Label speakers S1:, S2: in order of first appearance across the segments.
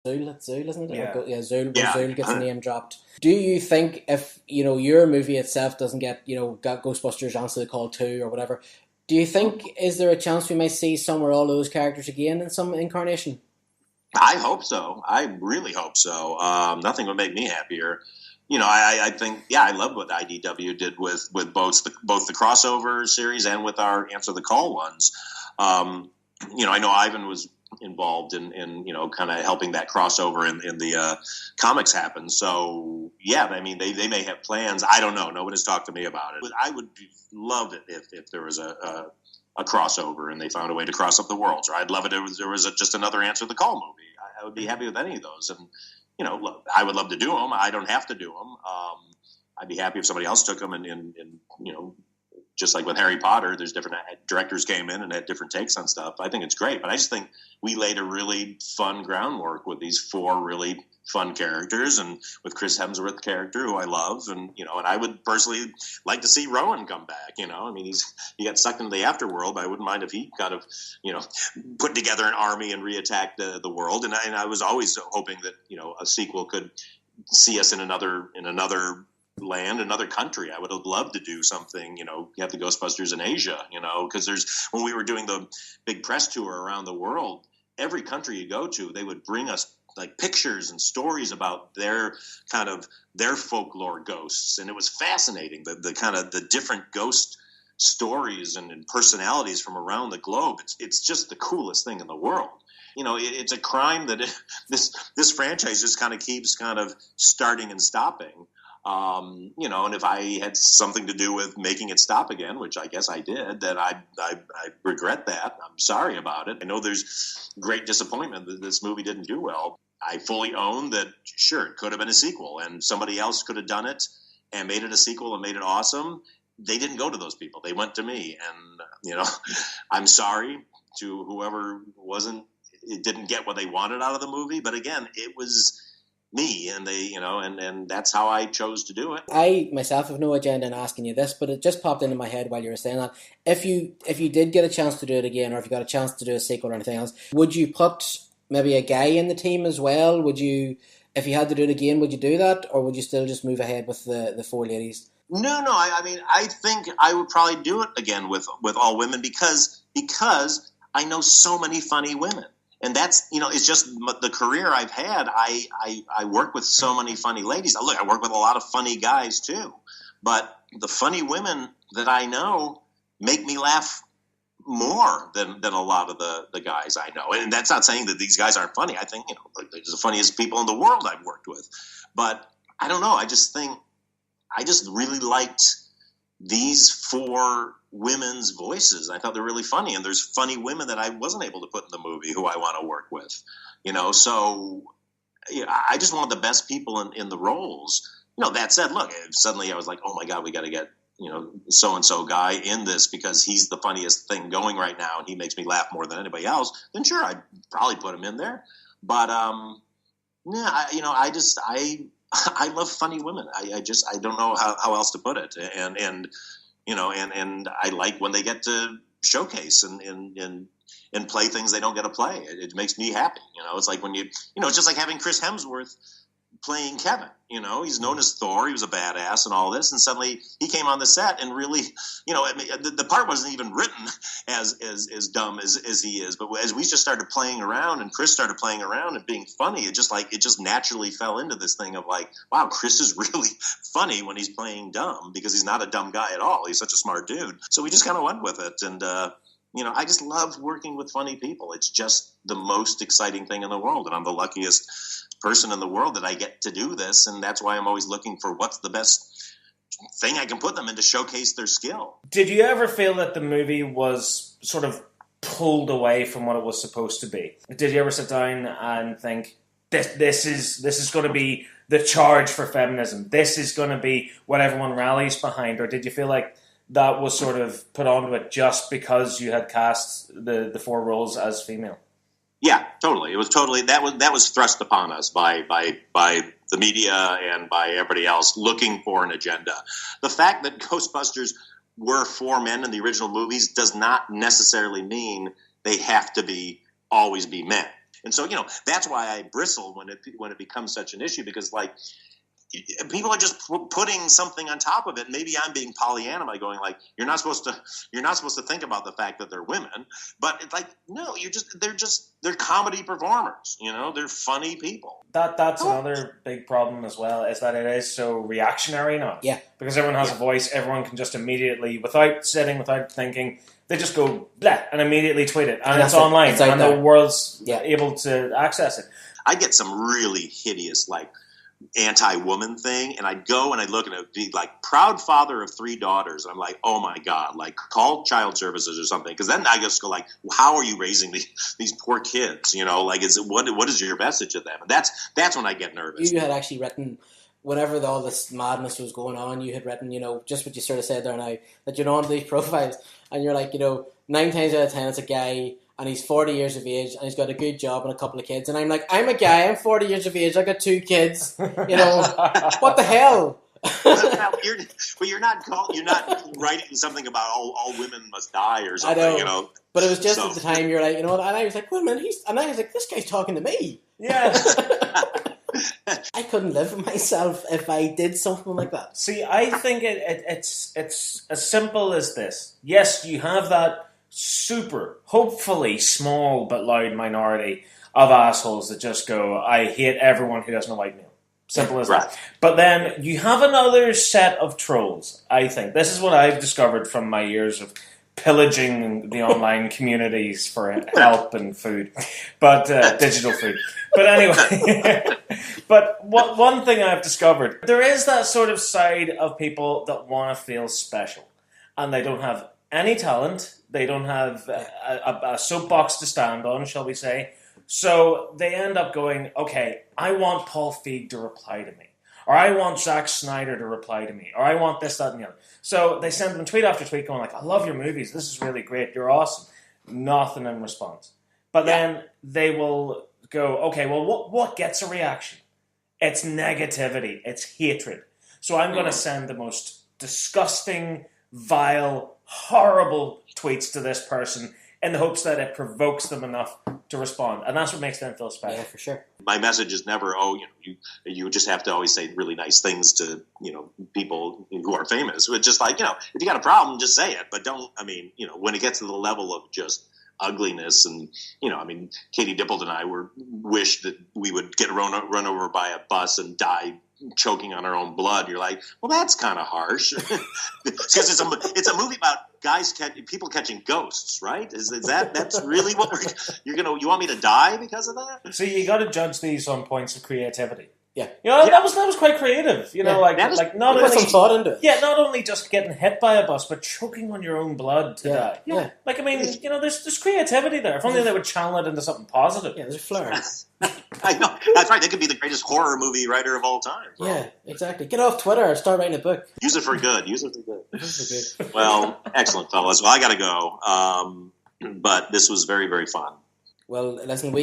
S1: Zool, isn't it?
S2: Yeah.
S1: Yeah, Zool, where
S3: Yeah.
S1: Zool gets a name dropped. Do you think if, your movie itself doesn't get, got Ghostbusters Answer the Call 2 or whatever, do you think, is there a chance we might see some or all those characters again in some incarnation?
S3: I hope so. I really hope so. Nothing would make me happier. I think, yeah, I love what IDW did with both the crossover series and with our Answer the Call ones. I know Ivan was involved in kind of helping that crossover in the comics happen. So, yeah, I mean, they may have plans. I don't know. No one has talked to me about it. But I would love it if there was a crossover and they found a way to cross up the worlds. Or I'd love it if there was just another Answer the Call movie. I would be happy with any of those. And, look, I would love to do them. I don't have to do them. I'd be happy if somebody else took them and just like with Harry Potter, there's different directors came in and had different takes on stuff. I think it's great, but I just think we laid a really fun groundwork with these 4 really fun characters, and with Chris Hemsworth character, who I love, and I would personally like to see Rowan come back. I mean, he got sucked into the afterworld, but I wouldn't mind if he kind of put together an army and reattacked the world. And I was always hoping that a sequel could see us in another land, another country. I would have loved to do something, have the Ghostbusters in Asia, because when we were doing the big press tour around the world, every country you go to, they would bring us like pictures and stories about their folklore ghosts. And it was fascinating, the kind of the different ghost stories and personalities from around the globe. It's just the coolest thing in the world. It's a crime that this franchise just kind of keeps kind of starting and stopping. And if I had something to do with making it stop again, which I guess I did, then I regret that. I'm sorry about it. I know there's great disappointment that this movie didn't do well. I fully own that, sure, it could have been a sequel, and somebody else could have done it and made it a sequel and made it awesome. They didn't go to those people. They went to me, and, I'm sorry to whoever didn't get what they wanted out of the movie. But again, it was me, and they, and that's how I chose to do it.
S1: I myself have no agenda in asking you this, but it just popped into my head while you were saying that. If you did get a chance to do it again, or if you got a chance to do a sequel or anything else, would you put maybe a guy in the team as well? Would you, if you had to do it again, would you do that, or would you still just move ahead with the 4 ladies?
S3: No. I mean, I think I would probably do it again with all women because I know so many funny women. And that's, it's just the career I've had. I work with so many funny ladies. Look, I work with a lot of funny guys too. But the funny women that I know make me laugh more than a lot of the guys I know. And that's not saying that these guys aren't funny. I think, they're the funniest people in the world I've worked with. But I don't know. I just really liked these 4 women's voices. I thought they're really funny, and there's funny women that I wasn't able to put in the movie who I want to work with, so I just want the best people in the roles. That said, look, if suddenly I was like, oh my God, we got to get, so-and-so guy in this because he's the funniest thing going right now and he makes me laugh more than anybody else, then sure, I'd probably put him in there. But, yeah, I love funny women. I don't know how else to put it. And I like when they get to showcase and play things they don't get to play. It makes me happy. It's like when it's just like having Chris Hemsworth playing Kevin. He's known as Thor. He was a badass and all this, and suddenly he came on the set and really, the part wasn't even written as dumb as he is. But as we just started playing around and Chris started playing around and being funny, it just naturally fell into this thing of like, wow, Chris is really funny when he's playing dumb because he's not a dumb guy at all. He's such a smart dude. So we just kind of went with it. And, I just love working with funny people. It's just the most exciting thing in the world. And I'm the luckiest person in the world that I get to do this. And that's why I'm always looking for what's the best thing I can put them in to showcase their skill.
S2: Did you ever feel that the movie was sort of pulled away from what it was supposed to be? Did you ever sit down and think, this is going to be the charge for feminism? This is going to be what everyone rallies behind? Or did you feel like that was sort of put onto it just because you had cast the 4 roles as female?
S3: Yeah, totally. It was totally that was thrust upon us by the media and by everybody else looking for an agenda. The fact that Ghostbusters were 4 men in the original movies does not necessarily mean they have to always be men. And so, that's why I bristle when it becomes such an issue, because like people are just putting something on top of it. Maybe I'm being Pollyanna by going like, you're not supposed to think about the fact that they're women, but it's like, no, they're comedy performers. They're funny people.
S2: That's another big problem as well, is that it is so reactionary now.
S1: Yeah.
S2: Because everyone has a voice, everyone can just immediately, without thinking, they just go blah and immediately tweet it, and it's online, and the world's able to access it.
S3: I get some really hideous like anti-woman thing, and I'd go and I'd look and it'd be like proud father of 3 daughters, and I'm like, oh my god, like call child services or something, because then I just go like, well, how are you raising these poor kids? Like, what is your message to them? And that's when I get nervous.
S1: You had actually written, whenever all this madness was going on, you had written, just what you sort of said there now, that you're on these profiles and you're like, 9 times out of 10 it's a guy and he's 40 years of age and he's got a good job and a couple of kids, and I'm like, I'm a guy, I'm 40 years of age, I got 2 kids, what the hell?
S3: You're not writing something about all women must die or something,
S1: I know. But it was just at the time you're like, and I was like, wait a minute, and I was like, this guy's talking to me.
S2: Yeah.
S1: I couldn't live with myself if I did something like that.
S2: See, I think it's as simple as this. Yes, you have that super, hopefully small but loud minority of assholes that just go, I hate everyone who has no white male. Simple as that. But then you have another set of trolls, I think. This is what I've discovered from my years of pillaging the online communities for help and food, but digital food. But anyway, but one thing I've discovered, there is that sort of side of people that want to feel special, and they don't have any talent. They don't have a soapbox to stand on, shall we say. So they end up going, okay, I want Paul Feig to reply to me. Or I want Zack Snyder to reply to me. Or I want this, that, and the other. So they send them tweet after tweet going like, I love your movies. This is really great. You're awesome. Nothing in response. But then they will go, okay, well, what gets a reaction? It's negativity. It's hatred. So I'm going to send the most disgusting, vile, horrible tweets to this person in the hopes that it provokes them enough to respond. And that's what makes them feel special.
S1: Yeah, for sure.
S3: My message is never, you just have to always say really nice things to, people who are famous. It's just like, if you got a problem, just say it. But don't, when it gets to the level of just ugliness and, Katie Dippold and I wished that we would get run over by a bus and die choking on our own blood. You're like, well, that's kind of harsh, because it's a movie about people catching ghosts, right? That's really what you want me to die because of that?
S2: So you got to judge these on points of creativity.
S1: Yeah,
S2: that was quite creative. Like not only
S1: some thought into it.
S2: Yeah, not only just getting hit by a bus, but choking on your own blood to die.
S1: Yeah.
S2: There's creativity there. If only they would channel it into something positive.
S1: Yeah, there's a flair.
S3: I know. That's right. They could be the greatest horror movie writer of all time. Bro.
S1: Yeah, exactly. Get off Twitter and start writing a book.
S3: Use it for good. Well, excellent, fellas. Well, I got to go. But this was very, very fun.
S1: Well, listen,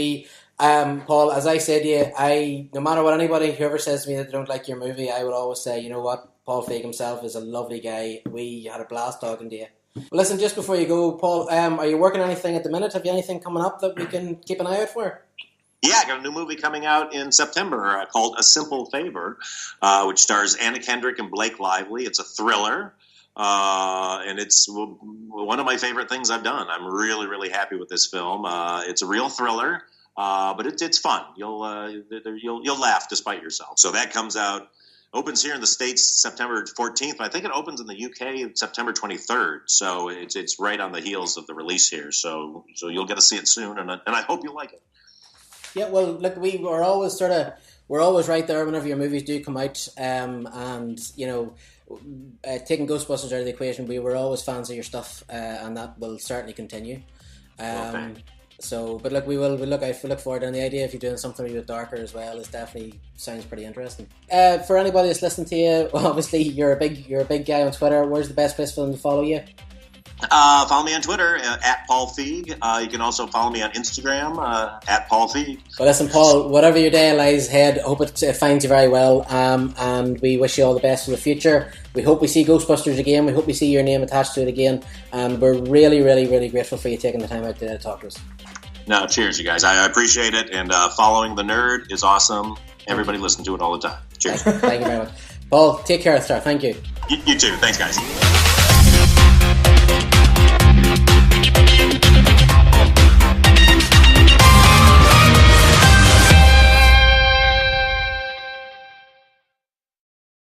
S1: Paul, as I said to you, no matter what whoever says to me that they don't like your movie, I would always say, you know what, Paul Feig himself is a lovely guy. We had a blast talking to you. Well, listen, just before you go, Paul, are you working on anything at the minute? Have you anything coming up that we can keep an eye out for?
S3: Yeah, I got a new movie coming out in September called A Simple Favor, which stars Anna Kendrick and Blake Lively. It's a thriller. And it's one of my favorite things I've done. I'm really, really happy with this film. It's a real thriller, but it's fun. You'll laugh despite yourself. So that comes out, opens here in the States September 14th. I think it opens in the UK September 23rd. So it's right on the heels of the release here. So you'll get to see it soon, and I hope you like it.
S1: Yeah, well, look, we're always right there whenever your movies do come out, and taking Ghostbusters out of the equation, we were always fans of your stuff, and that will certainly continue. But look, we look forward, and the idea if you're doing something a bit darker as well is definitely sounds pretty interesting. For anybody that's listening to you, well, obviously you're a big guy on Twitter. Where's the best place for them to follow you?
S3: Follow me on Twitter at Paul Feig. You can also follow me on Instagram at Paul Feig.
S1: Well, listen, Paul, whatever your day lies ahead, I hope it finds you very well, and we wish you all the best for the future. We hope we see Ghostbusters again. We hope we see your name attached to it again, and we're really, really, really grateful for you taking the time out today to talk to us.
S3: No, cheers, you guys. I appreciate it. And following the nerd is awesome. Everybody listen to it all the time. Cheers.
S1: Thank you very much. Paul, take care, sir. Thank you.
S3: You too. Thanks, guys.